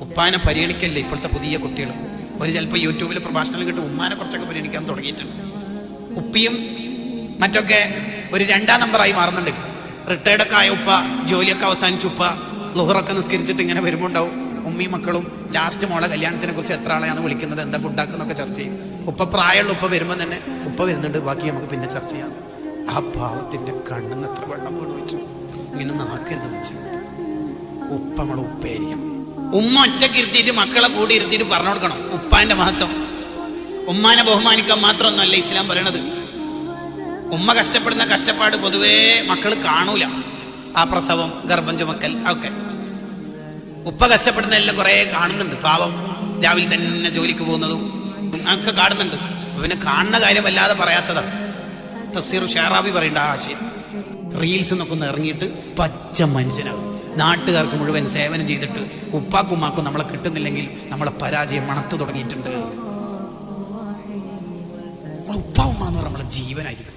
ഉപ്പാനെ പരിഗണിക്കല്ലേ ഇപ്പോഴത്തെ പുതിയ കുട്ടികൾ. ഒരു ചിലപ്പോൾ യൂട്യൂബിൽ പ്രഭാഷണം കിട്ടും ഉമ്മാനെ കുറച്ചൊക്കെ പരിഗണിക്കാൻ തുടങ്ങിയിട്ടുണ്ട്. ഉപ്പിയും മറ്റൊക്കെ ഒരു 2ാം നമ്പറായി മാറുന്നുണ്ട്. റിട്ടയർഡൊക്കെ ആയ ഉപ്പ, ജോലിയൊക്കെ അവസാനിച്ച ഉപ്പ ലുഹറൊക്കെ നിസ്കരിച്ചിട്ട് ഇങ്ങനെ വരുമ്പോൾ ഉണ്ടാവും ഉമ്മയും മക്കളും ലാസ്റ്റ് മോളെ കല്യാണത്തിനെ കുറിച്ച് എത്ര ആളെയാണ് വിളിക്കുന്നത്, എന്താ ഫുഡാക്കുന്നൊക്കെ ചർച്ച ചെയ്യും. ഉപ്പ പ്രായമുള്ള ഉപ്പ വരുമ്പോൾ തന്നെ ഉപ്പ വരുന്നുണ്ട്, ബാക്കി നമുക്ക് പിന്നെ ചർച്ച ചെയ്യാം. ആ പാവത്തിന്റെ കണ്ണിന്ന് എത്ര വെള്ളം വീണ് വെച്ചു. ഇങ്ങനെ നാക്കരുത് വെച്ചു. ഉപ്പ നമ്മളെ ഉപ്പയായിരിക്കണം. ഉമ്മ ഒറ്റയ്ക്ക് ഇരുത്തിയിട്ട് മക്കളെ കൂടി ഇരുത്തിയിട്ട് പറഞ്ഞു കൊടുക്കണം ഉപ്പാന്റെ മഹത്വം. ഉമ്മാനെ ബഹുമാനിക്കാൻ മാത്രമൊന്നുമല്ല ഇസ്ലാം പറയണത്. ഉമ്മ കഷ്ടപ്പെടുന്ന കഷ്ടപ്പാട് പൊതുവേ മക്കൾ കാണൂല. ആ പ്രസവം, ഗർഭം ചുമക്കൽ ഒക്കെ ഉപ്പ കഷ്ടപ്പെടുന്നതെല്ലാം കുറെ കാണുന്നുണ്ട്. പാവം രാവിലെ തന്നെ ജോലിക്ക് പോകുന്നതും ഒക്കെ കാണുന്നുണ്ട്. പിന്നെ കാണുന്ന കാര്യം വല്ലാതെ പറയാത്തതാണ്. തഫ്സീർ ഷാറാബി പറയേണ്ട ആ ആശയം. റീൽസ് എന്നൊക്കെ ഒന്ന് ഇറങ്ങിയിട്ട് പച്ച മനുഷ്യനാകും. നാട്ടുകാർക്ക് മുഴുവൻ സേവനം ചെയ്തിട്ട് ഉപ്പാക്കും ഉമ്മാക്കും നമ്മളെ കിട്ടുന്നില്ലെങ്കിൽ നമ്മളെ പരാജയം മണത്ത് തുടങ്ങിയിട്ടുണ്ട്. ഉപ്പ ഉമ്മ എന്ന് പറഞ്ഞാൽ നമ്മളെ ജീവനായിരിക്കും.